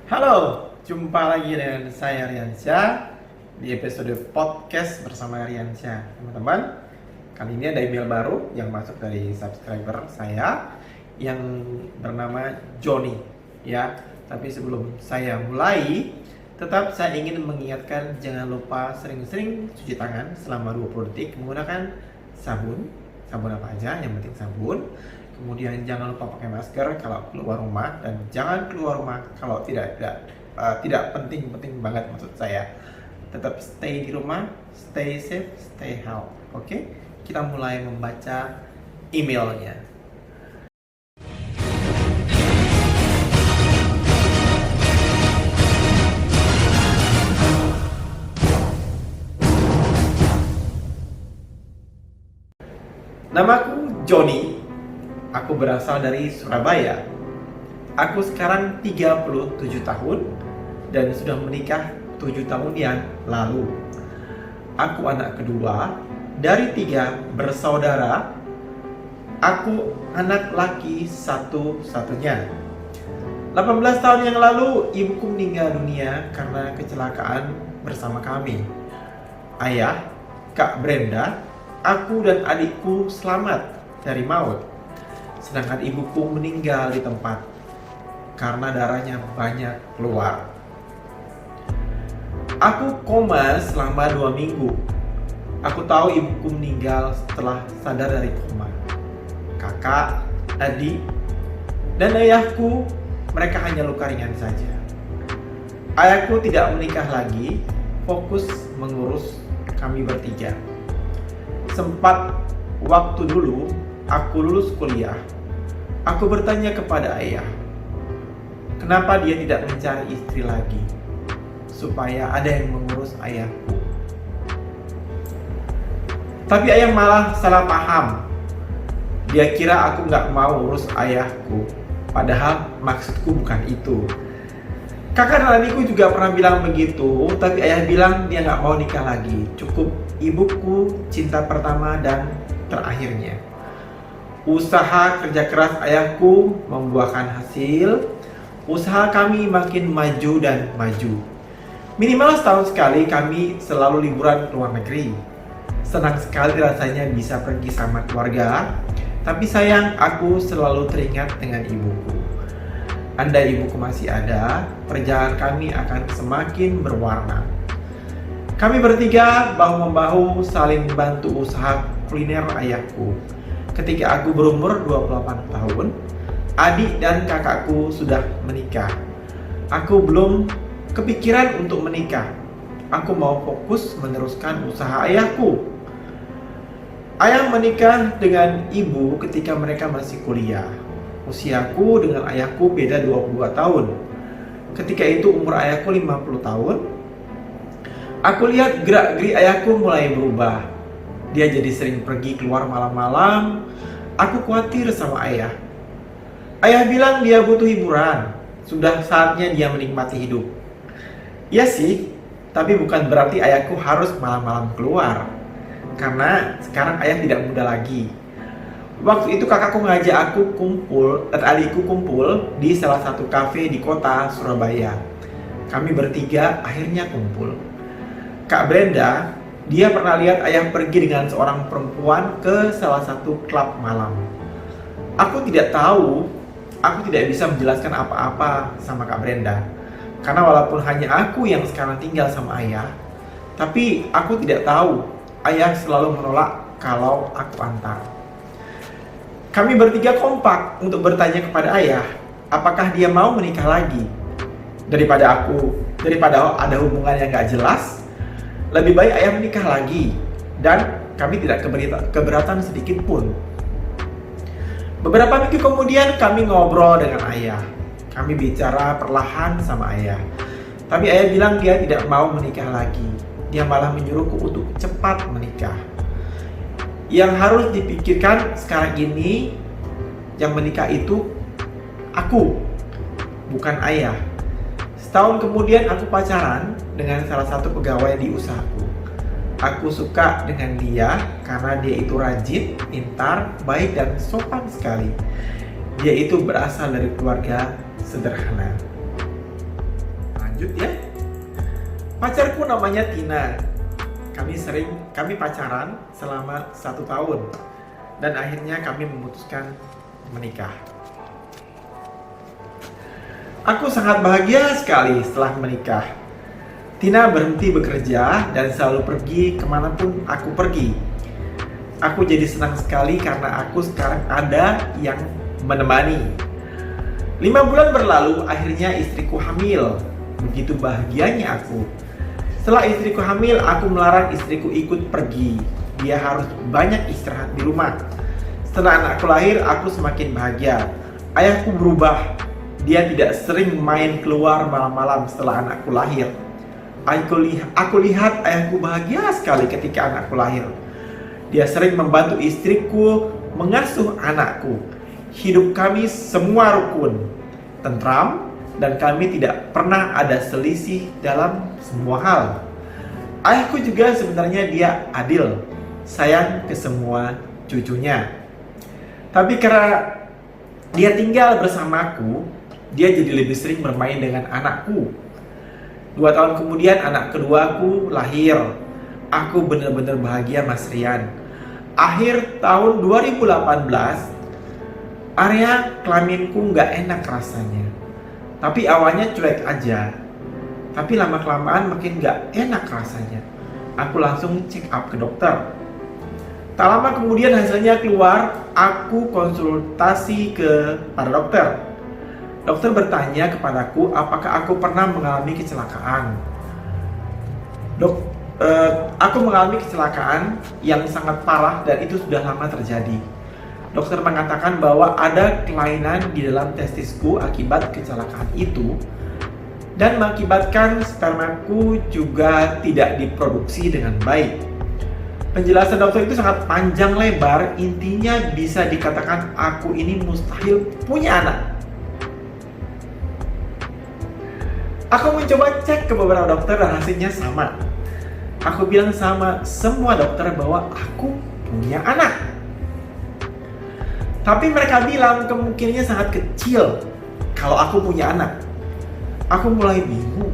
Halo, jumpa lagi dengan saya Riansyah di episode podcast bersama Riansyah. Teman-teman, kali ini ada email baru yang masuk dari subscriber saya yang bernama Johnny ya. Tapi sebelum saya mulai, tetap saya ingin mengingatkan jangan lupa sering-sering cuci tangan selama 20 detik menggunakan sabun apa aja, yang penting sabun. Kemudian jangan lupa pakai masker kalau keluar rumah, dan jangan keluar rumah kalau tidak penting banget maksud saya. Tetap stay di rumah, stay safe, stay healthy. Oke? Kita mulai membaca emailnya. Namaku Johnny. Aku berasal dari Surabaya. Aku sekarang 37 tahun dan sudah menikah 7 tahun yang lalu. Aku anak kedua dari 3 bersaudara. Aku anak laki satu-satunya. 18 tahun yang lalu ibuku meninggal dunia karena kecelakaan bersama kami. Ayah, Kak Brenda, aku dan adikku selamat dari maut. Sedangkan ibuku meninggal di tempat karena darahnya banyak keluar. Aku koma selama 2 minggu. Aku tahu ibuku meninggal setelah sadar dari koma. Kakak, adik, dan ayahku, mereka hanya luka ringan saja. Ayahku tidak menikah lagi, fokus mengurus kami bertiga. Sempat waktu dulu aku lulus kuliah, aku bertanya kepada ayah, kenapa dia tidak mencari istri lagi, supaya ada yang mengurus ayahku. Tapi ayah malah salah paham. Dia kira aku nggak mau urus ayahku, padahal maksudku bukan itu. Kakak dan adikku juga pernah bilang begitu, tapi ayah bilang dia nggak mau nikah lagi. Cukup ibuku, cinta pertama dan terakhirnya. Usaha kerja keras ayahku membuahkan hasil. Usaha kami makin maju dan maju. Minimal setahun sekali kami selalu liburan ke luar negeri. Senang sekali rasanya bisa pergi sama keluarga. Tapi sayang, aku selalu teringat dengan ibuku. Andai ibuku masih ada, perjalanan kami akan semakin berwarna. Kami bertiga bahu-membahu saling bantu usaha kuliner ayahku. Ketika aku berumur 28 tahun, adik dan kakakku sudah menikah. Aku belum kepikiran untuk menikah. Aku mau fokus meneruskan usaha ayahku. Ayah menikah dengan ibu ketika mereka masih kuliah. Usiaku dengan ayahku beda 22 tahun. Ketika itu umur ayahku 50 tahun. Aku lihat gerak-gerik ayahku mulai berubah. Dia jadi sering pergi keluar malam-malam. Aku khawatir sama ayah. Ayah bilang dia butuh hiburan. Sudah saatnya dia menikmati hidup. Ya sih, tapi bukan berarti ayahku harus malam-malam keluar. Karena sekarang ayah tidak muda lagi. Waktu itu kakakku ngajak aku kumpul dan adikku kumpul di salah satu kafe di kota Surabaya. Kami bertiga akhirnya kumpul. Kak Brenda, dia pernah lihat ayah pergi dengan seorang perempuan ke salah satu klub malam. Aku tidak tahu, aku tidak bisa menjelaskan apa-apa sama Kak Brenda. Karena walaupun hanya aku yang sekarang tinggal sama ayah, tapi aku tidak tahu, ayah selalu menolak kalau aku antar. Kami bertiga kompak untuk bertanya kepada ayah, apakah dia mau menikah lagi. Daripada ada hubungan yang gak jelas, lebih baik ayah menikah lagi. Dan kami tidak keberatan sedikit pun. Beberapa minggu kemudian kami ngobrol dengan ayah. Kami bicara perlahan sama ayah. Tapi ayah bilang dia tidak mau menikah lagi. Dia malah menyuruhku untuk cepat menikah. Yang harus dipikirkan sekarang ini, yang menikah itu aku, bukan ayah. Setahun kemudian aku pacaran dengan salah satu pegawai di usahaku. Aku suka dengan dia karena dia itu rajin, pintar, baik dan sopan sekali. Dia itu berasal dari keluarga sederhana. lanjut ya. Pacarku namanya Tina. Kami pacaran selama 1 tahun dan akhirnya kami memutuskan menikah. Aku sangat bahagia sekali setelah menikah. Tina berhenti bekerja dan selalu pergi kemanapun aku pergi. Aku jadi senang sekali karena aku sekarang ada yang menemani. 5 bulan berlalu, akhirnya istriku hamil. Begitu bahagianya aku. Setelah istriku hamil, aku melarang istriku ikut pergi. Dia harus banyak istirahat di rumah. Setelah anakku lahir, aku semakin bahagia. Ayahku berubah. Dia tidak sering main keluar malam-malam setelah anakku lahir. Aku lihat ayahku bahagia sekali ketika anakku lahir. Dia sering membantu istriku mengasuh anakku. Hidup kami semua rukun, tentram, dan kami tidak pernah ada selisih dalam semua hal. Ayahku juga sebenarnya dia adil, sayang ke semua cucunya. Tapi karena dia tinggal bersamaku, dia jadi lebih sering bermain dengan anakku. 2 tahun kemudian anak keduaku lahir. Aku benar-benar bahagia, Mas Rian. Akhir tahun 2018, area kelaminku nggak enak rasanya. Tapi awalnya cuek aja. Tapi lama-kelamaan makin nggak enak rasanya. Aku langsung check up ke dokter. Tak lama kemudian hasilnya keluar, aku konsultasi ke para dokter. Dokter bertanya kepadaku apakah aku pernah mengalami kecelakaan. Aku mengalami kecelakaan yang sangat parah dan itu sudah lama terjadi. Dokter mengatakan bahwa ada kelainan di dalam testisku akibat kecelakaan itu dan mengakibatkan spermaku juga tidak diproduksi dengan baik. Penjelasan dokter itu sangat panjang lebar, intinya bisa dikatakan aku ini mustahil punya anak. Aku mencoba cek ke beberapa dokter dan hasilnya sama. Aku bilang sama semua dokter bahwa aku punya anak. Tapi mereka bilang kemungkinannya sangat kecil kalau aku punya anak. Aku mulai bingung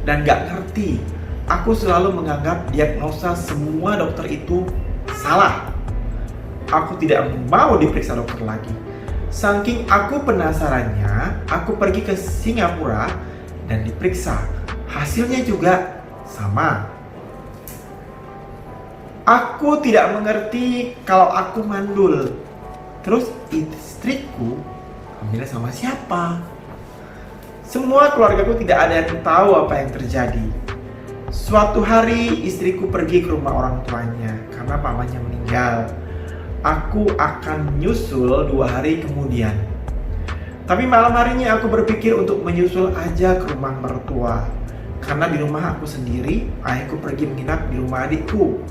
dan gak ngerti. Aku selalu menganggap diagnosa semua dokter itu salah. Aku tidak mau diperiksa dokter lagi. Saking aku penasarannya, aku pergi ke Singapura dan diperiksa. Hasilnya juga sama. Aku tidak mengerti kalau aku mandul. Terus istriku hamilnya sama siapa? Semua keluargaku tidak ada yang tahu apa yang terjadi. Suatu hari istriku pergi ke rumah orang tuanya karena pamannya meninggal. Aku akan nyusul 2 hari kemudian. Tapi malam harinya aku berpikir untuk menyusul aja ke rumah mertua. Karena di rumah aku sendiri, ayahku pergi menginap di rumah adikku.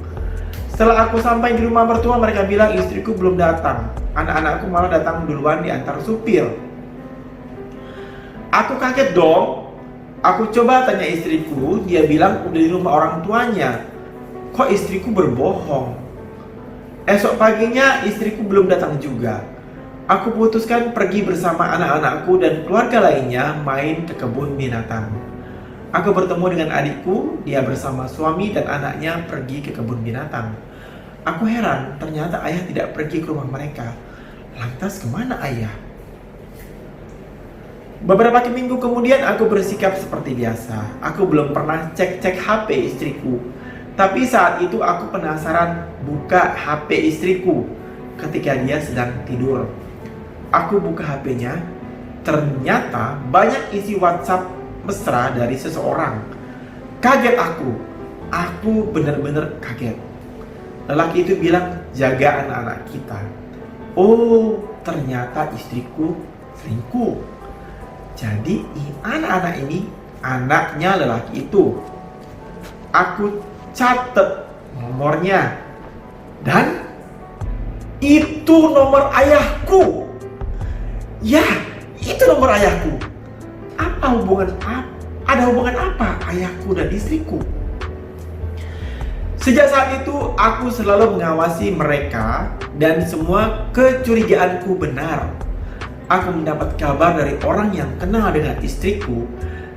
Setelah aku sampai di rumah mertua, mereka bilang istriku belum datang. Anak-anakku malah datang duluan diantar supir. Aku kaget dong. Aku coba tanya istriku, dia bilang udah di rumah orang tuanya. Kok istriku berbohong? Esok paginya istriku belum datang juga. Aku putuskan pergi bersama anak-anakku dan keluarga lainnya main ke kebun binatang. Aku bertemu dengan adikku, dia bersama suami dan anaknya pergi ke kebun binatang. Aku heran, ternyata ayah tidak pergi ke rumah mereka. Lantas kemana ayah? Beberapa minggu kemudian aku bersikap seperti biasa. Aku belum pernah cek-cek HP istriku. Tapi saat itu aku penasaran buka HP istriku ketika dia sedang tidur. Aku buka HP-nya, ternyata banyak isi WhatsApp mesra dari seseorang. Kaget aku benar-benar kaget. Lelaki itu bilang jaga anak-anak kita. Oh, ternyata istriku selingkuh. Jadi anak-anak ini anaknya lelaki itu. Aku catat nomornya dan itu nomor ayahku. Ya, itu nomor ayahku. Ada hubungan apa ayahku dan istriku? Sejak saat itu aku selalu mengawasi mereka dan semua kecurigaanku benar. Aku mendapat kabar dari orang yang kenal dengan istriku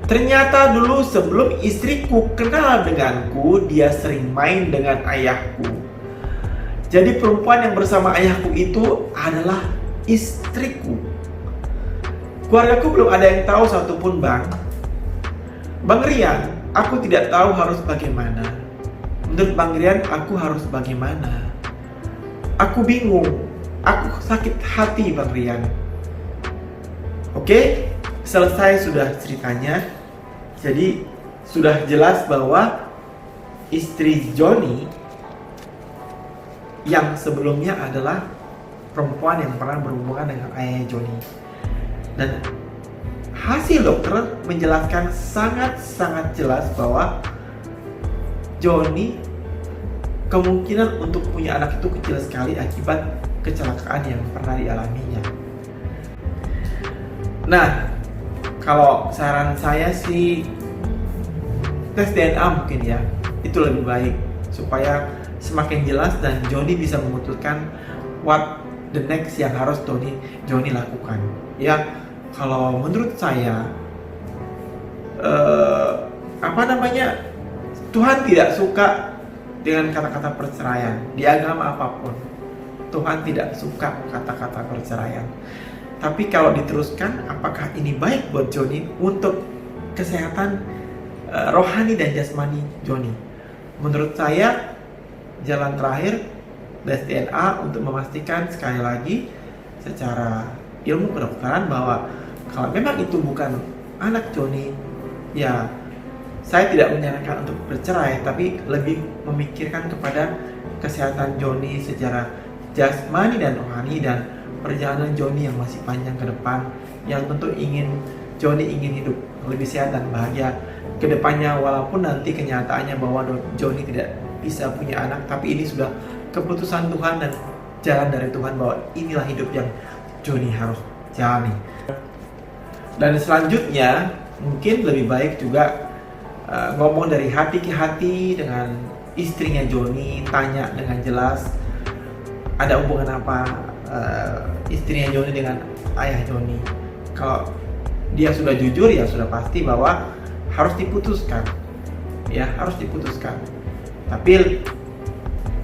Ternyata dulu sebelum istriku kenal denganku, dia sering main dengan ayahku. Jadi perempuan yang bersama ayahku itu adalah istriku. Keluargaku belum ada yang tahu satupun, Bang. Bang Rian, aku tidak tahu harus bagaimana. Menurut Bang Rian, aku harus bagaimana? Aku bingung. Aku sakit hati, Bang Rian. Oke, selesai sudah ceritanya. Jadi sudah jelas bahwa istri Joni yang sebelumnya adalah perempuan yang pernah berhubungan dengan ayah Joni. Dan hasil dokter menjelaskan sangat-sangat jelas bahwa Joni kemungkinan untuk punya anak itu kecil sekali akibat kecelakaan yang pernah dialaminya. Nah, kalau saran saya sih tes DNA mungkin ya, itu lebih baik supaya semakin jelas dan Joni bisa memutuskan what the next yang harus Joni lakukan. Ya, kalau menurut saya Tuhan tidak suka dengan kata-kata perceraian di agama apapun. Tuhan tidak suka kata-kata perceraian. Tapi kalau diteruskan, apakah ini baik buat Joni untuk kesehatan rohani dan jasmani Joni? Menurut saya, jalan terakhir tes DNA untuk memastikan sekali lagi secara ilmu kedokteran bahwa kalau memang itu bukan anak Joni, ya saya tidak menyarankan untuk bercerai, tapi lebih memikirkan kepada kesehatan Joni secara jasmani dan rohani dan perjalanan Joni yang masih panjang ke depan, yang tentu Joni ingin hidup lebih sehat dan bahagia ke depannya, walaupun nanti kenyataannya bahwa Joni tidak bisa punya anak, tapi ini sudah keputusan Tuhan dan jalan dari Tuhan bahwa inilah hidup yang Joni harus jalani. Dan selanjutnya mungkin lebih baik juga ngomong dari hati ke hati dengan istrinya Joni, tanya dengan jelas ada hubungan apa istrinya Joni dengan ayah Joni. Kalau dia sudah jujur, ya sudah pasti bahwa harus diputuskan, ya harus diputuskan. Tapi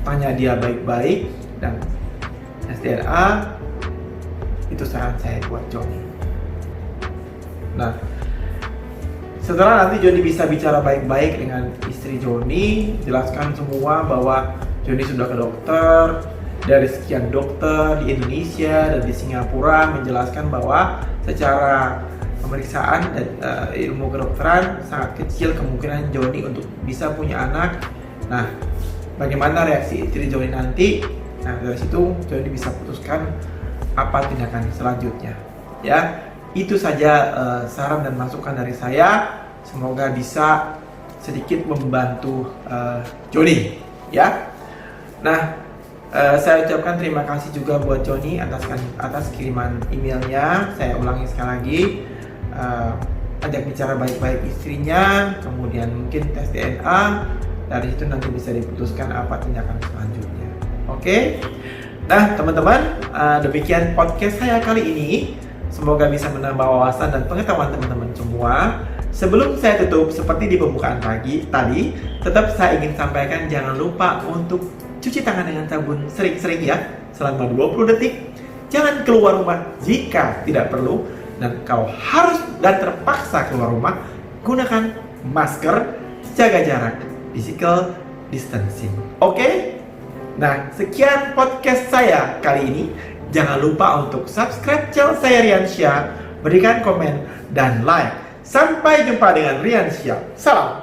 tanya dia baik-baik dan tes DNA, itu saran saya buat Joni. Nah, setelah nanti Joni bisa bicara baik-baik dengan istri Joni, jelaskan semua bahwa Joni sudah ke dokter, dari sekian dokter di Indonesia dan di Singapura menjelaskan bahwa secara pemeriksaan dan ilmu kedokteran sangat kecil kemungkinan Joni untuk bisa punya anak. Nah, bagaimana reaksi istri Joni nanti? Nah, dari situ Joni bisa putuskan apa tindakan selanjutnya. Ya, itu saja saran dan masukan dari saya. Semoga bisa sedikit membantu Joni. Ya, nah. Saya ucapkan terima kasih juga buat Joni atas kiriman emailnya. Saya ulangi sekali lagi, ajak bicara baik-baik istrinya, kemudian mungkin tes DNA, dari itu nanti bisa diputuskan apa tindakan selanjutnya. Oke? Nah teman-teman, demikian podcast saya kali ini. Semoga bisa menambah wawasan dan pengetahuan teman-teman semua. Sebelum saya tutup, seperti di pembukaan tadi, tetap saya ingin sampaikan jangan lupa untuk cuci tangan dengan sabun sering-sering ya, selama 20 detik. Jangan keluar rumah jika tidak perlu. Dan kalau harus dan terpaksa keluar rumah, gunakan masker, jaga jarak, physical distancing. Oke? Nah, sekian podcast saya kali ini. Jangan lupa untuk subscribe channel saya Riansyah, berikan komen dan like. Sampai jumpa dengan Riansyah. Salam.